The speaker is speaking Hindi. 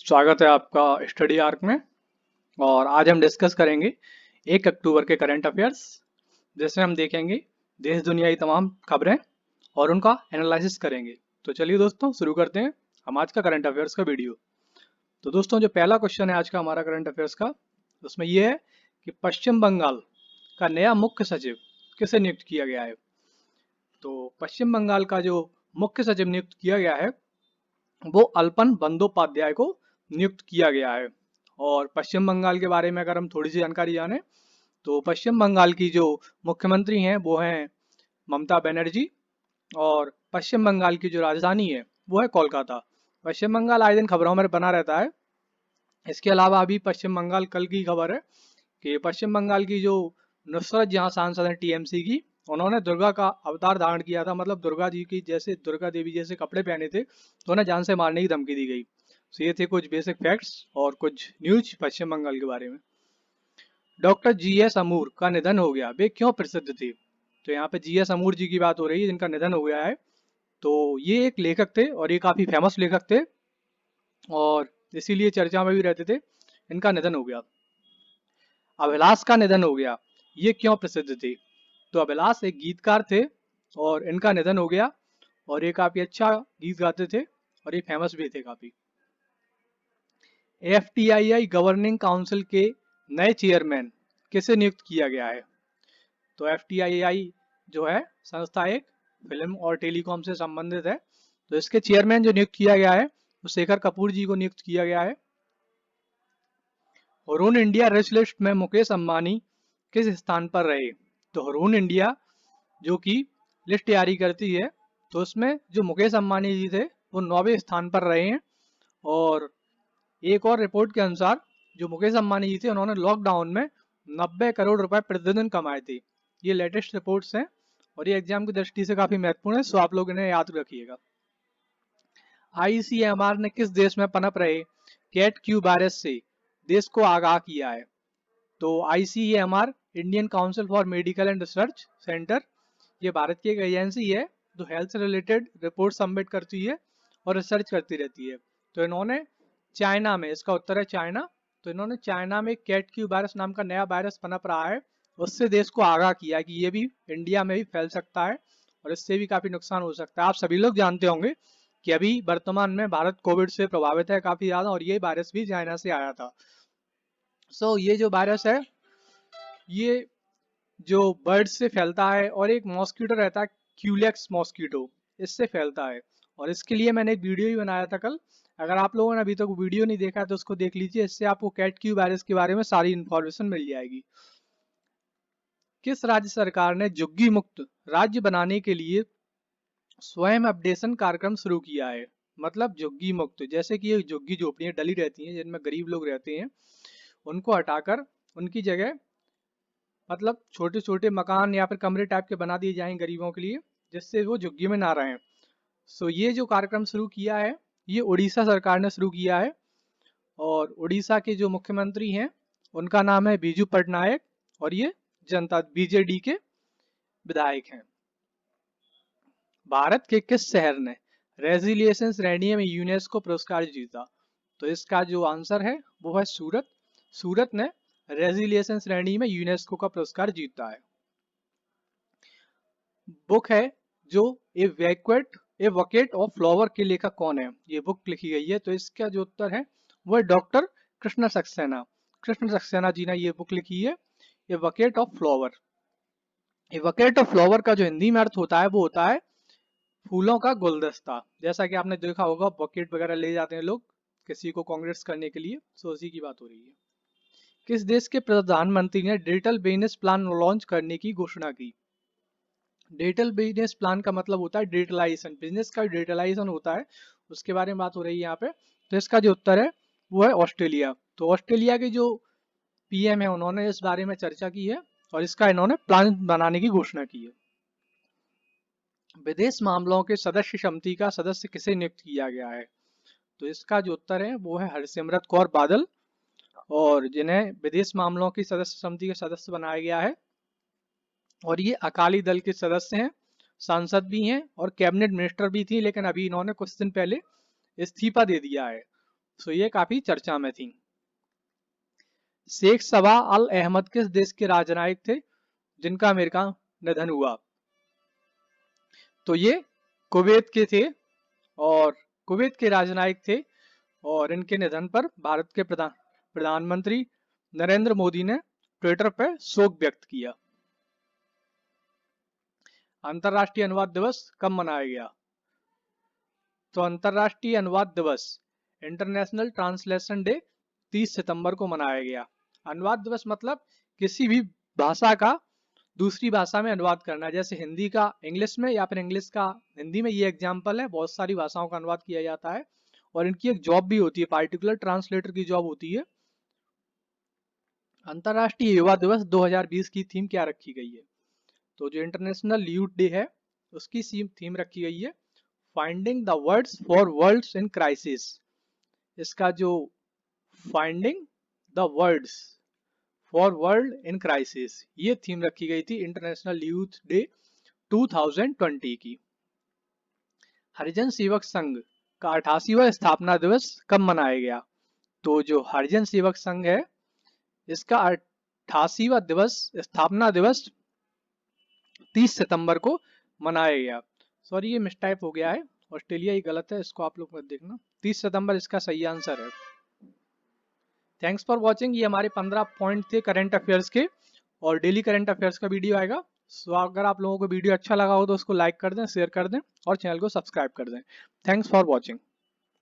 स्वागत है आपका स्टडी आर्क में। और आज हम डिस्कस करेंगे 1 अक्टूबर के करंट अफेयर्स, जिसमें हम देखेंगे देश दुनिया की तमाम खबरें और उनका एनालिसिस करेंगे। तो चलिए दोस्तों शुरू करते हैं हम आज का करंट अफेयर्स का वीडियो। तो दोस्तों जो पहला क्वेश्चन है आज का हमारा करंट अफेयर्स का, उसमें यह है कि पश्चिम बंगाल का नया मुख्य सचिव किसे नियुक्त किया गया है। तो पश्चिम बंगाल का जो मुख्य सचिव नियुक्त किया गया है वो अल्पन बंदोपाध्याय को नियुक्त किया गया है। और पश्चिम बंगाल के बारे में अगर हम थोड़ी सी जानकारी जानें तो पश्चिम बंगाल की जो मुख्यमंत्री हैं वो हैं ममता बनर्जी, और पश्चिम बंगाल की जो राजधानी है वो है कोलकाता। पश्चिम बंगाल आए दिन खबरों में बना रहता है। इसके अलावा अभी पश्चिम बंगाल कल की खबर है कि पश्चिम बंगाल की जो नुसरत जहां सांसद हैं टीएमसी की, उन्होंने दुर्गा का अवतार धारण किया था, मतलब दुर्गा जी की जैसे दुर्गा देवी जैसे कपड़े पहने थे, तो उन्हें जान से मारने की धमकी दी गई। तो ये थे कुछ बेसिक फैक्ट्स और कुछ न्यूज पश्चिम बंगाल के बारे में। डॉक्टर जीएस अमूर का निधन हो गया, वे क्यों प्रसिद्ध थे। तो यहाँ पे जीएस अमूर जी की बात हो रही है जिनका निधन हो गया है। तो ये एक लेखक थे और ये काफी फेमस लेखक थे और इसीलिए चर्चा में भी रहते थे। इनका निधन हो गया। अभिलाष का निधन हो गया, ये क्यों प्रसिद्ध थे। तो अभिलाष एक गीतकार थे और इनका निधन हो गया, और ये काफी अच्छा गीत गाते थे और ये फेमस भी थे काफी। एफटीआईआई गवर्निंग काउंसिल के नए चेयरमैन किसे नियुक्त किया गया है। तो एफटीआईआई जो है संस्था एक फिल्म और टेलीकॉम से संबंधित है। तो इसके चेयरमैन जो नियुक्त किया गया है वो शेखर कपूर जी को नियुक्त किया गया है। हरून इंडिया रिच लिस्ट में मुकेश अंबानी किस स्थान पर रहे। तो हरून इंडिया जो कि लिस्ट जारी करती है, तो उसमें जो मुकेश अंबानी जी थे वो 9वें स्थान पर रहे हैं। और एक और रिपोर्ट के अनुसार जो मुकेश अंबानी जी थे उन्होंने लॉकडाउन में 90 करोड़ रुपए प्रतिदिन कमाए थे। ये लेटेस्ट रिपोर्ट्स हैं और ये एग्जाम की दृष्टि से काफी महत्वपूर्ण है, सो आप लोग इन्हें याद रखिएगा। आईसीएमआर ने किस देश में पनप रहे कैट क्यू वायरस से देश को आगाह किया है। तो ICMR Indian council for medical and research centre, ये भारत की एक एजेंसी है जो हेल्थ से रिलेटेड रिपोर्ट सबमिट करती है और रिसर्च करती रहती है। तो इन्होंने चाइना में, इसका उत्तर है चाइना, तो इन्होंने चाइना में कैट क्यू वायरस नाम का नया वायरस पनप रहा है, उससे देश को आगाह किया कि ये भी इंडिया में भी फैल सकता है और इससे भी काफी नुकसान हो सकता है। आप सभी लोग जानते होंगे कि अभी वर्तमान में भारत कोविड से प्रभावित है काफी ज्यादा, और ये वायरस भी चाइना से आया था। ये जो वायरस है ये जो बर्ड से फैलता है और एक मॉस्किटो रहता है क्यूलेक्स मॉस्किटो, इससे फैलता है। और इसके लिए मैंने एक वीडियो भी बनाया था कल, अगर आप लोगों ने अभी तक वीडियो नहीं देखा है तो उसको देख लीजिए, इससे आपको कैट क्यू वायरस के बारे में सारी इंफॉर्मेशन मिल जाएगी। किस राज्य सरकार ने झुग्गी मुक्त राज्य बनाने के लिए स्वयं अपडेशन कार्यक्रम शुरू किया है। मतलब झुग्गी मुक्त, जैसे कि ये झुग्गी झोपड़ियां डली रहती हैं जिनमें गरीब लोग रहते हैं, उनको हटाकर उनकी जगह मतलब छोटे छोटे मकान या फिर कमरे टाइप के बना दिए जाएं गरीबों के लिए, जिससे वो झुग्गी में ना रहें। ये जो कार्यक्रम शुरू किया है ये उड़ीसा सरकार ने शुरू किया है, और उड़ीसा के जो मुख्यमंत्री हैं उनका नाम है बीजू पटनायक, और ये जनता बीजेडी के विधायक हैं। भारत के किस शहर ने रेजिलिएशन श्रेणी में यूनेस्को पुरस्कार जीता। तो इसका जो आंसर है वो है सूरत। सूरत ने रेजिलिएशन श्रेणी में यूनेस्को का पुरस्कार जीता है। बुक है जो ए वकेट ऑफ फ्लावर के लेखक कौन है, ये बुक लिखी गई है। तो इसका जो उत्तर है वो है डॉक्टर कृष्ण सक्सेना। कृष्ण सक्सेना जी ने ये बुक लिखी है, a bouquet of flower. A bouquet of flower का जो हिंदी में अर्थ होता है वो होता है फूलों का गुलदस्ता। जैसा कि आपने देखा होगा बकेट वगैरह ले जाते हैं लोग किसी को कांग्रेस करने के लिए, सो उसी की बात हो रही है। किस देश के प्रधानमंत्री ने डिजिटल बिजनेस प्लान लॉन्च करने की घोषणा की। डिजिटल बिजनेस प्लान का मतलब होता है डिजिटलाइजेशन, बिजनेस का डिजिटलाइजेशन होता है, उसके बारे में बात हो रही है यहाँ पे। तो इसका जो उत्तर है वो है ऑस्ट्रेलिया। तो ऑस्ट्रेलिया के जो पीएम है उन्होंने इस बारे में चर्चा की है और इसका इन्होंने प्लान बनाने की घोषणा की है। विदेश मामलों के सदस्य समिति का सदस्य किसे नियुक्त किया गया है। तो इसका जो उत्तर है वो है हरसिमरत कौर बादल, और जिन्हें विदेश मामलों की सदस्य समिति का सदस्य बनाया गया है। और ये अकाली दल के सदस्य हैं, सांसद भी हैं और कैबिनेट मिनिस्टर भी थी, लेकिन अभी इन्होंने कुछ दिन पहले इस्तीफा दे दिया है। सो ये काफी चर्चा में थी। शेख सबा अल अहमद किस देश के राजनयिक थे जिनका अमेरिका निधन हुआ? तो ये कुवैत के थे और कुवैत के राजनयिक थे और इनके निधन पर भारत के प्रधानमंत्री नरेंद्र मोदी ने ट्विटर पर शोक व्यक्त किया। अंतर्राष्ट्रीय अनुवाद दिवस कब मनाया गया? तो अंतर्राष्ट्रीय अनुवाद दिवस इंटरनेशनल ट्रांसलेशन डे 30 सितंबर को मनाया गया। अनुवाद दिवस मतलब किसी भी भाषा का दूसरी भाषा में अनुवाद करना, जैसे हिंदी का इंग्लिश में या फिर इंग्लिश का हिंदी में। ये एग्जाम्पल है, बहुत सारी भाषाओं का अनुवाद किया जाता है और इनकी एक जॉब भी होती है, पार्टिकुलर ट्रांसलेटर की जॉब होती है। अंतर्राष्ट्रीय युवा दिवस 2020 की थीम क्या रखी गई है? तो जो इंटरनेशनल यूथ डे है उसकी थीम रखी गई है finding the words for worlds in crisis. इसका जो finding the words for world in crisis ये थीम रखी गई थी इंटरनेशनल यूथ डे 2020 की। हरिजन सेवक संघ का 88वां स्थापना दिवस कब मनाया गया? तो जो हरिजन सेवक संघ है इसका 88वां दिवस स्थापना दिवस 30 सितंबर को मनाया गया। सॉरी ये मिसटाइप हो गया है, ऑस्ट्रेलिया ही गलत है, इसको आप लोग मत देखना। 30 सितंबर इसका सही आंसर है। Thanks for watching. ये हमारे 15 पॉइंट थे करंट अफेयर्स के और डेली करंट अफेयर्स का वीडियो आएगा। सो अगर आप लोगों को वीडियो अच्छा लगा हो तो उसको लाइक कर दें, शेयर कर दें और चैनल को सब्सक्राइब कर दें। Thanks for watching.